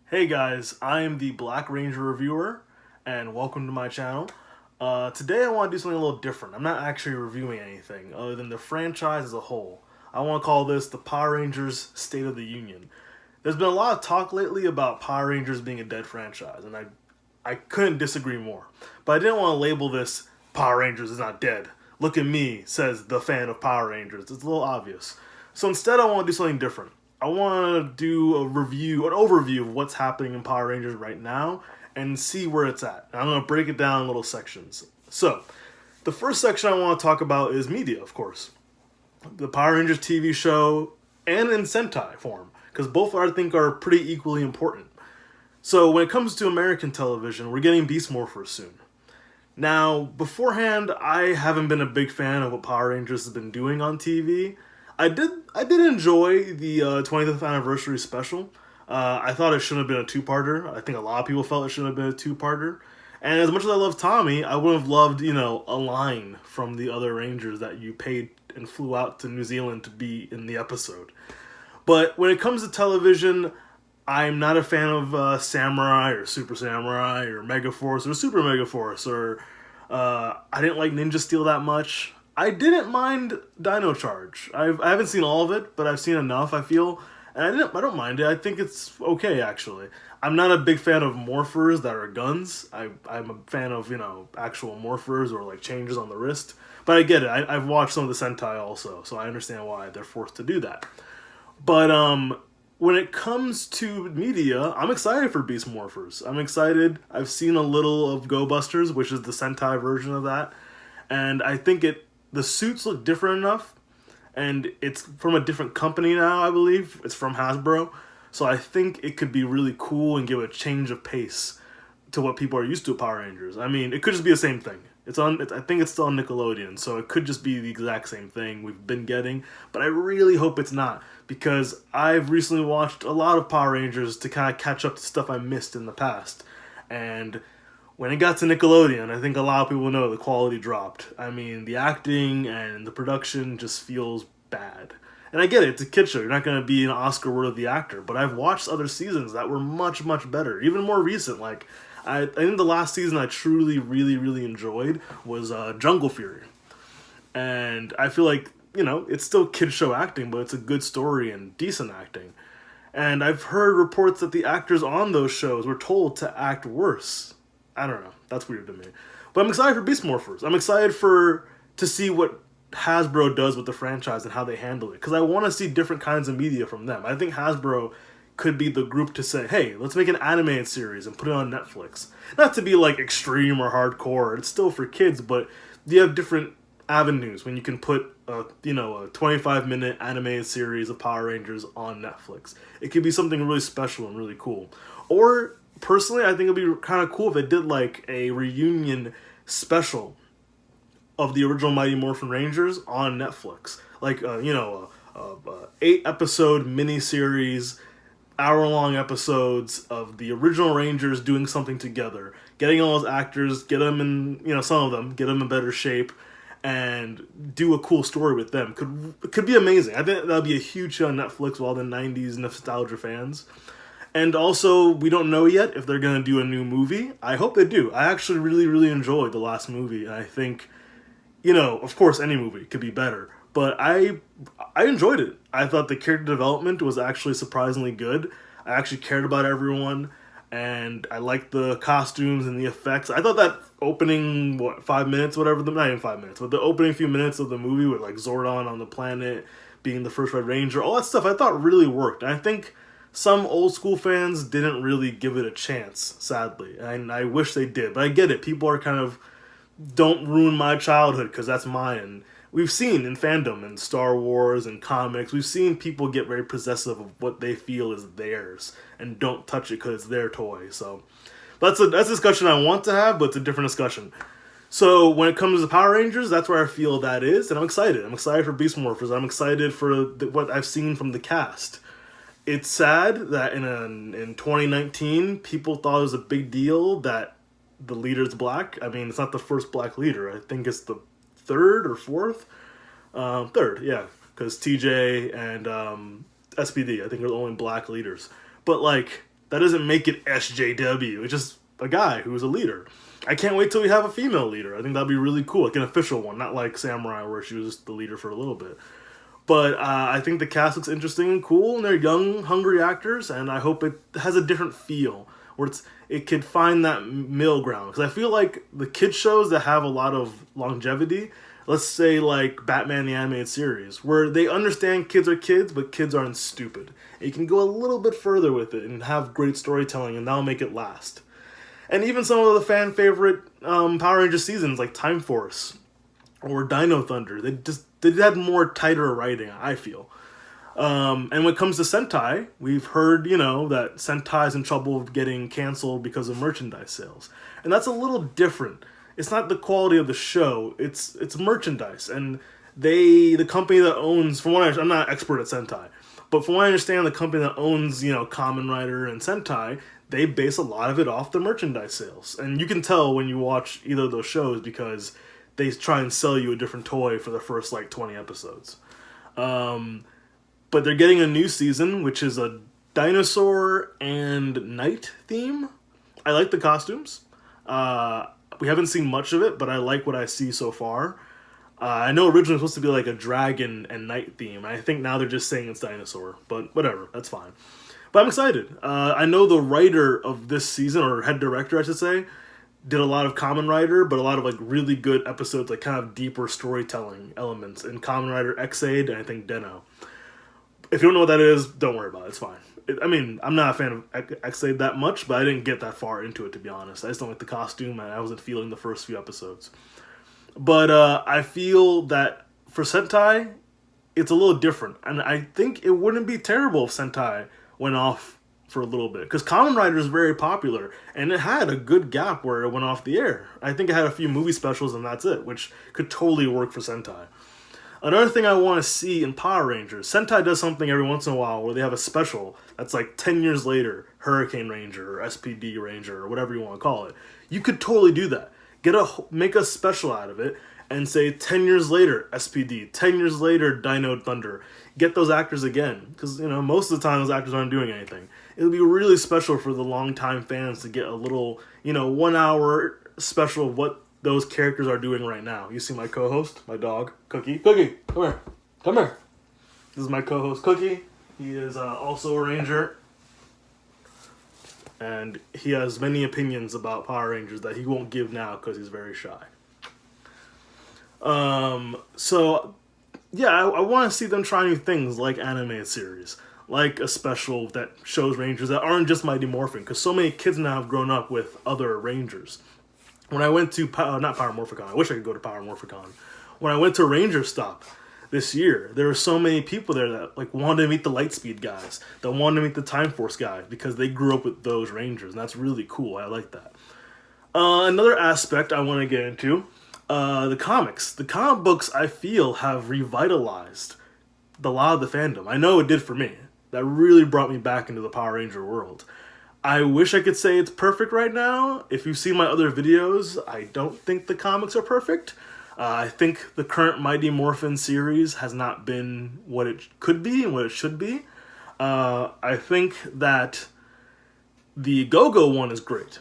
Hey guys, I am the Black Ranger reviewer, and welcome to my channel. Today I want to do something a little different. I'm not actually reviewing anything other than the franchise as a whole. I want to call this the Power Rangers State of the Union. There's been a lot of talk lately about Power Rangers being a dead franchise, and I couldn't disagree more. But I didn't want to label this Power Rangers is not dead. Look at me, says the fan of Power Rangers. It's a little obvious. So instead I want to do something different. I want to do an overview of what's happening in Power Rangers right now and see where it's at. And I'm going to break it down in little sections. So, the first section I want to talk about is media, of course. The Power Rangers TV show and in Sentai form, because both I think are pretty equally important. So, when it comes to American television, we're getting Beast Morphers soon. Now, beforehand, I haven't been a big fan of what Power Rangers has been doing on TV. I did enjoy the 20th anniversary special. I thought it shouldn't have been a two-parter. I think a lot of people felt it shouldn't have been a two-parter. And as much as I love Tommy, I would have loved, a line from the other Rangers that you paid and flew out to New Zealand to be in the episode. But when it comes to television, I'm not a fan of Samurai or Super Samurai or Megaforce or Super Megaforce or I didn't like Ninja Steel that much. I didn't mind Dino Charge. I haven't seen all of it, but I've seen enough, I feel. And I don't mind it. I think it's okay, actually. I'm not a big fan of morphers that are guns. I'm a fan of, actual morphers or like changes on the wrist. But I get it. I've watched some of the Sentai also, so I understand why they're forced to do that. But when it comes to media, I'm excited for Beast Morphers. I'm excited. I've seen a little of Go Busters, which is the Sentai version of that. And I think the suits look different enough, and it's from a different company now, I believe. It's from Hasbro. So I think it could be really cool and give a change of pace to what people are used to with Power Rangers. I mean, it could just be the same thing. I think it's still on Nickelodeon, so it could just be the exact same thing we've been getting, but I really hope it's not, because I've recently watched a lot of Power Rangers to kind of catch up to stuff I missed in the past, and when it got to Nickelodeon, I think a lot of people know the quality dropped. I mean, the acting and the production just feels bad. And I get it, it's a kid show. You're not going to be an Oscar-worthy actor. But I've watched other seasons that were much, much better. Even more recent. Like, I think the last season I truly, really, really enjoyed was Jungle Fury. And I feel like, it's still kid show acting, but it's a good story and decent acting. And I've heard reports that the actors on those shows were told to act worse. I don't know. That's weird to me. But I'm excited for Beast Morphers. I'm excited to see what Hasbro does with the franchise and how they handle it. Because I want to see different kinds of media from them. I think Hasbro could be the group to say, hey, let's make an animated series and put it on Netflix. Not to be like extreme or hardcore. It's still for kids, but you have different avenues when you can put a 25-minute animated series of Power Rangers on Netflix. It could be something really special and really cool. Or personally, I think it'd be kind of cool if they did like a reunion special of the original Mighty Morphin Rangers on Netflix, like a 8-episode miniseries, hour-long episodes of the original Rangers doing something together, getting all those actors, get them in some of them, get them in better shape, and do a cool story with them. Could be amazing. I think that'd be a huge show on Netflix with all the '90s nostalgia fans. And also, we don't know yet if they're going to do a new movie. I hope they do. I actually really, really enjoyed the last movie. And I think, of course, any movie could be better. But I enjoyed it. I thought the character development was actually surprisingly good. I actually cared about everyone. And I liked the costumes and the effects. I thought that opening, 5 minutes, whatever, not even 5 minutes, but the opening few minutes of the movie with, like, Zordon on the planet, being the first Red Ranger, all that stuff I thought really worked. And I think some old school fans didn't really give it a chance, sadly. And I wish they did. But I get it. People are kind of, don't ruin my childhood because that's mine. And we've seen in fandom and Star Wars and comics, we've seen people get very possessive of what they feel is theirs and don't touch it because it's their toy. So that's a discussion I want to have, but it's a different discussion. So when it comes to Power Rangers, that's where I feel that is. And I'm excited. I'm excited for Beast Morphers. I'm excited for what I've seen from the cast. It's sad that in 2019, people thought it was a big deal that the leader's black. I mean, it's not the first black leader. I think it's the third or fourth. Third, yeah, because TJ and SPD, I think, are the only black leaders. But, like, That doesn't make it SJW. It's just a guy who is a leader. I can't wait till we have a female leader. I think that'd be really cool, like an official one, not like Samurai where she was just the leader for a little bit. But I think the cast looks interesting and cool, and they're young, hungry actors, and I hope it has a different feel where it could find that middle ground. Because I feel like the kid shows that have a lot of longevity, let's say like Batman the Animated Series, where they understand kids are kids, but kids aren't stupid. And you can go a little bit further with it and have great storytelling, and that'll make it last. And even some of the fan favorite Power Rangers seasons, like Time Force or Dino Thunder, they had more tighter writing, I feel. And when it comes to Sentai, we've heard, that Sentai's in trouble of getting canceled because of merchandise sales. And that's a little different. It's not the quality of the show, it's merchandise. And the company that owns, I'm not an expert at Sentai, but from what I understand, the company that owns, Kamen Rider and Sentai, they base a lot of it off the merchandise sales. And you can tell when you watch either of those shows because they try and sell you a different toy for the first, 20 episodes. But they're getting a new season, which is a dinosaur and night theme. I like the costumes. We haven't seen much of it, but I like what I see so far. I know originally it was supposed to be like a dragon and night theme. I think now they're just saying it's dinosaur, but whatever, that's fine. But I'm excited. I know the writer of this season, or head director, I should say, did a lot of Kamen Rider, but a lot of really good episodes, kind of deeper storytelling elements in Kamen Rider Ex-Aid and I think Den-O. If you don't know what that is, don't worry about it. It's fine. I'm not a fan of Ex-Aid that much, but I didn't get that far into it, to be honest. I just don't like the costume, and I wasn't feeling the first few episodes. But I feel that for Sentai, it's a little different. And I think it wouldn't be terrible if Sentai went off for a little bit. Because Kamen Rider is very popular, and it had a good gap where it went off the air. I think it had a few movie specials, and that's it, which could totally work for Sentai. Another thing I want to see in Power Rangers, Sentai does something every once in a while where they have a special that's 10 years later, Hurricane Ranger or SPD Ranger or whatever you want to call it. You could totally do that. Make a special out of it and say 10 years later, SPD, 10 years later, Dino Thunder. Get those actors again, because most of the time those actors aren't doing anything. It would be really special for the longtime fans to get a little 1 hour special of what those characters are doing right now. You see my co-host, my dog, Cookie. Cookie, come here. This is my co-host, Cookie. He is also a Ranger, and he has many opinions about Power Rangers that he won't give now because he's very shy. So yeah, I want to see them try new things like animated series, like a special that shows Rangers that aren't just Mighty Morphin, because so many kids now have grown up with other Rangers. When I went to, not Power Morphicon, I wish I could go to Power Morphicon. When I went to Ranger Stop this year, there were so many people there that wanted to meet the Lightspeed guys, that wanted to meet the Time Force guys, because they grew up with those Rangers, and that's really cool. I like that. Another aspect I want to get into, the comics. The comic books, I feel, have revitalized a lot of the fandom. I know it did for me. That really brought me back into the Power Ranger world. I wish I could say it's perfect right now. If you've seen my other videos, I don't think the comics are perfect. I think the current Mighty Morphin series has not been what it could be and what it should be. I think that the Go-Go one is great.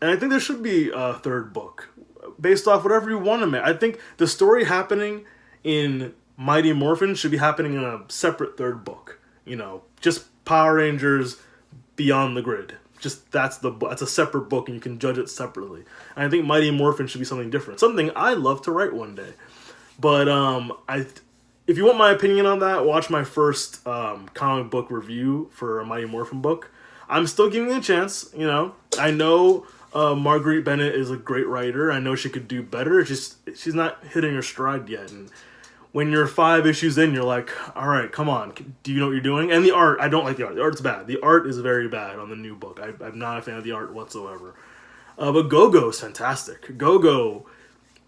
And I think there should be a third book based off whatever you want to make. I think the story happening in Mighty Morphin should be happening in a separate third book. Just Power Rangers Beyond the Grid. Just that's a separate book, and you can judge it separately. And I think Mighty Morphin should be something different, something I love to write one day. But if you want my opinion on that, watch my first comic book review for a Mighty Morphin book. I'm still giving it a chance. I know Marguerite Bennett is a great writer. I know she could do better. She's not hitting her stride yet, and when you're 5 issues in, you're like, all right, come on. Do you know what you're doing? And the art, I don't like the art. The art's bad. The art is very bad on the new book. I'm not a fan of the art whatsoever. But Go-Go is fantastic. Go-Go,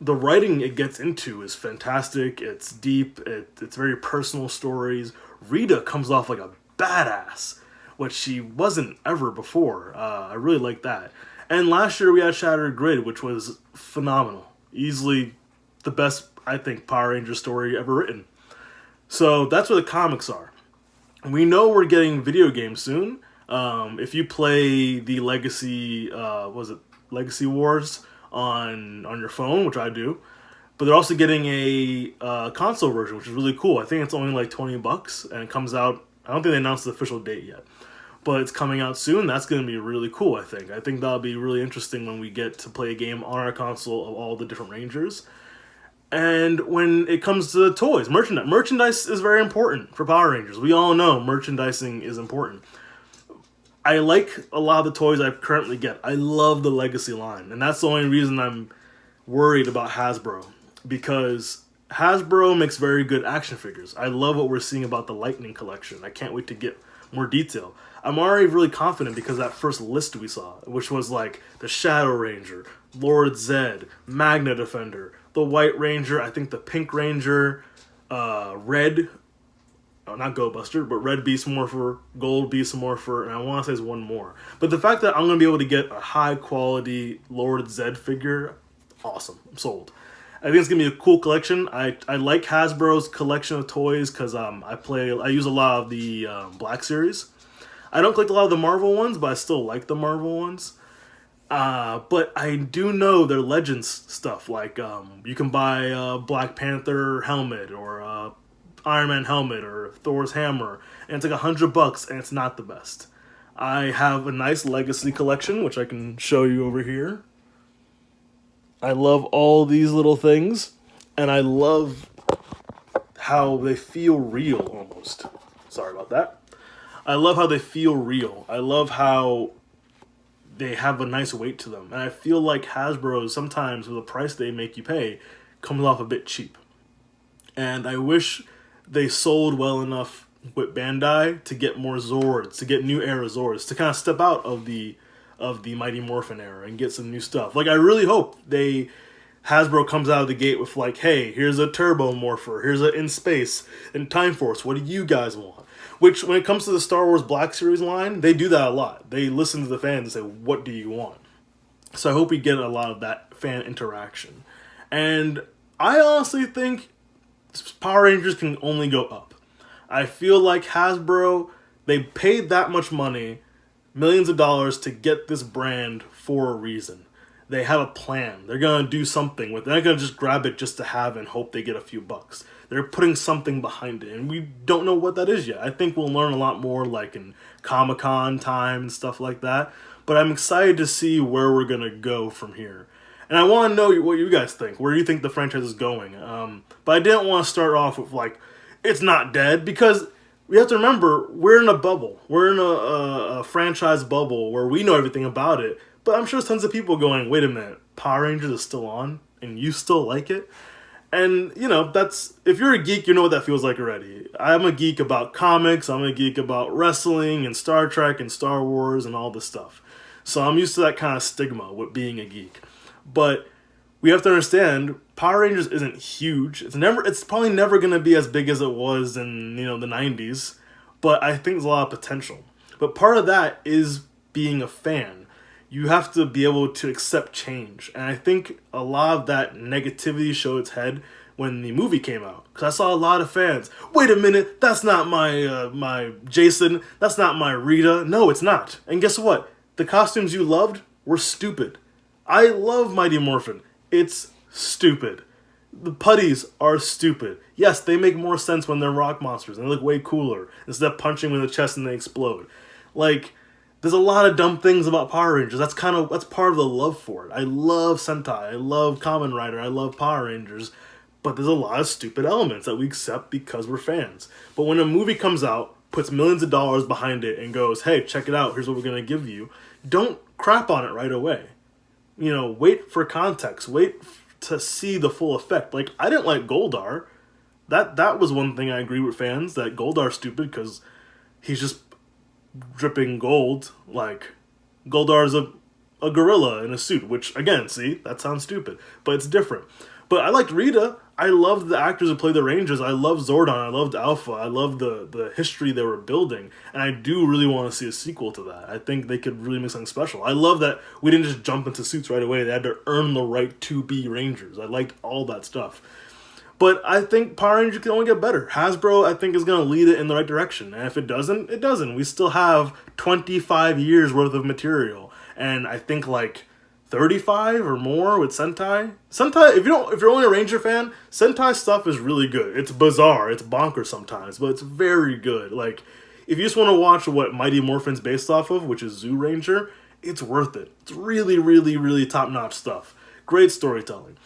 the writing it gets into is fantastic. It's deep. It's very personal stories. Rita comes off like a badass, which she wasn't ever before. I really like that. And last year we had Shattered Grid, which was phenomenal. Easily the best, I think, Power Ranger story ever written. So that's where the comics are. We know we're getting video games soon. If you play the Legacy, was it Legacy Wars on your phone, which I do, but they're also getting a console version, which is really cool. I think it's only like $20, and it comes out. I don't think they announced the official date yet, but it's coming out soon. That's going to be really cool. I think that'll be really interesting when we get to play a game on our console of all the different Rangers. And when it comes to toys, merchandise is very important for Power Rangers. We all know merchandising is important. I like a lot of the toys I currently get. I love the Legacy line, and that's the only reason I'm worried about Hasbro, because Hasbro makes very good action figures. I love what we're seeing about the Lightning collection. I can't wait to get more detail. I'm already really confident because that first list we saw, which was like the Shadow Ranger, Lord Zed, Magna Defender, the White Ranger, I think the Pink Ranger, Red, not Go Buster, but Red Beast Morpher, Gold Beast Morpher, and I want to say there's one more. But the fact that I'm going to be able to get a high quality Lord Zed figure, awesome. I'm sold. I think it's going to be a cool collection. I like Hasbro's collection of toys because I use a lot of the Black Series. I don't collect a lot of the Marvel ones, but I still like the Marvel ones. But I do know their Legends stuff, like you can buy a Black Panther helmet or a Iron Man helmet or Thor's hammer, and it's like $100, and it's not the best. I have a nice Legacy collection, which I can show you over here. I love all these little things, and I love how they feel real almost. Sorry about that. I love how they feel real. I love how they have a nice weight to them. And I feel like Hasbro, sometimes with the price they make you pay, comes off a bit cheap. And I wish they sold well enough with Bandai to get more Zords, to get new era Zords, to kind of step out of the Mighty Morphin era and get some new stuff. Like, I really hope Hasbro comes out of the gate with like, hey, here's a Turbo Morpher, here's a In Space, and Time Force, what do you guys want? Which, when it comes to the Star Wars Black Series line, they do that a lot. They listen to the fans and say, what do you want? So I hope we get a lot of that fan interaction. And I honestly think Power Rangers can only go up. I feel like Hasbro, they paid that much money, millions of dollars, to get this brand for a reason. They have a plan. They're going to do something with it. They're not going to just grab it just to have and hope they get a few bucks. They're putting something behind it, and we don't know what that is yet. I think we'll learn a lot more like in Comic-Con time and stuff like that. But I'm excited to see where we're going to go from here. And I want to know what you guys think. Where do you think the franchise is going? But I didn't want to start off with like, it's not dead, because we have to remember, we're in a bubble. We're in a franchise bubble where we know everything about it. But I'm sure there's tons of people going, wait a minute, Power Rangers is still on and you still like it? And, you know, that's, if you're a geek, you know what that feels like already. I'm a geek about comics, I'm a geek about wrestling and Star Trek and Star Wars and all this stuff. So I'm used to that kind of stigma with being a geek. But we have to understand, Power Rangers isn't huge. It's probably never going to be as big as it was in, you know, the 90s. But I think there's a lot of potential. But part of that is being a fan. You have to be able to accept change. And I think a lot of that negativity showed its head when the movie came out. Because I saw a lot of fans, wait a minute, that's not my Jason, that's not my Rita. No, it's not. And guess what? The costumes you loved were stupid. I love Mighty Morphin. It's stupid. The putties are stupid. Yes, they make more sense when they're rock monsters and they look way cooler instead of punching them in the chest and they explode. Like, there's a lot of dumb things about Power Rangers. That's part of the love for it. I love Sentai. I love Kamen Rider. I love Power Rangers. But there's a lot of stupid elements that we accept because we're fans. But when a movie comes out, puts millions of dollars behind it, and goes, hey, check it out, here's what we're going to give you, don't crap on it right away. You know, wait for context. Wait to see the full effect. Like, I didn't like Goldar. That was one thing I agree with fans, that Goldar's stupid because he's just dripping gold. Like, Goldar's a gorilla in a suit, which, again, see, that sounds stupid, but it's different. But I liked Rita. I loved the actors who played the Rangers. I loved Zordon. I loved Alpha. I loved the history they were building. And I do really want to see a sequel to that. I think they could really make something special. I love that we didn't just jump into suits right away. They had to earn the right to be Rangers. I liked all that stuff. But I think Power Rangers can only get better. Hasbro, I think, is going to lead it in the right direction. And if it doesn't, it doesn't. We still have 25 years worth of material. And I think like 35 or more with Sentai. Sentai, if you're only a Ranger fan, Sentai stuff is really good. It's bizarre, it's bonkers sometimes, but it's very good. Like, if you just want to watch what Mighty Morphin's based off of, which is Zoolander, it's worth it. It's really, really, really top-notch stuff. Great storytelling.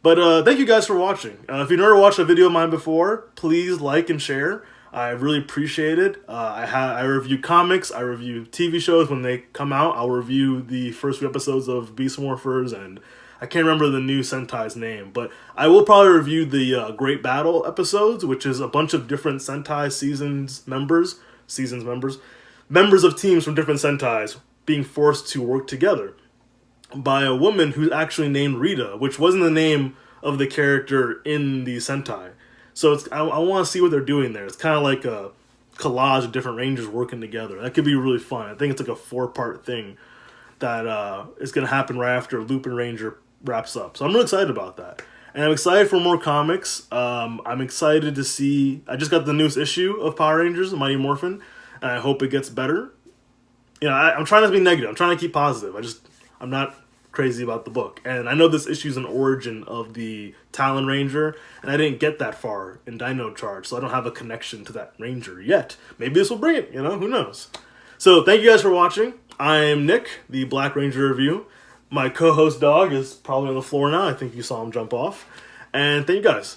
But thank you guys for watching. If you've never watched a video of mine before, please like and share. I really appreciate it. I review comics, I review TV shows when they come out. I'll review the first few episodes of Beast Morphers, and I can't remember the new Sentai's name, but I will probably review the Great Battle episodes, which is a bunch of different Sentai members of teams from different Sentais being forced to work together by a woman who's actually named Rita, which wasn't the name of the character in the Sentai. So I want to see what they're doing there. It's kind of like a collage of different Rangers working together. That could be really fun. I think it's like a 4-part thing that is going to happen right after Lupin Ranger wraps up. So I'm really excited about that. And I'm excited for more comics. I'm excited to see... I just got the newest issue of Power Rangers, Mighty Morphin, and I hope it gets better. You know, I'm trying not to be negative. I'm trying to keep positive. I'm not crazy about the book. And I know this issue is an origin of the Talon Ranger, and I didn't get that far in Dino Charge, so I don't have a connection to that Ranger yet. Maybe this will bring it, you know? Who knows? So thank you guys for watching. I'm Nick, the Black Ranger Review. My co-host dog is probably on the floor now. I think you saw him jump off. And thank you guys.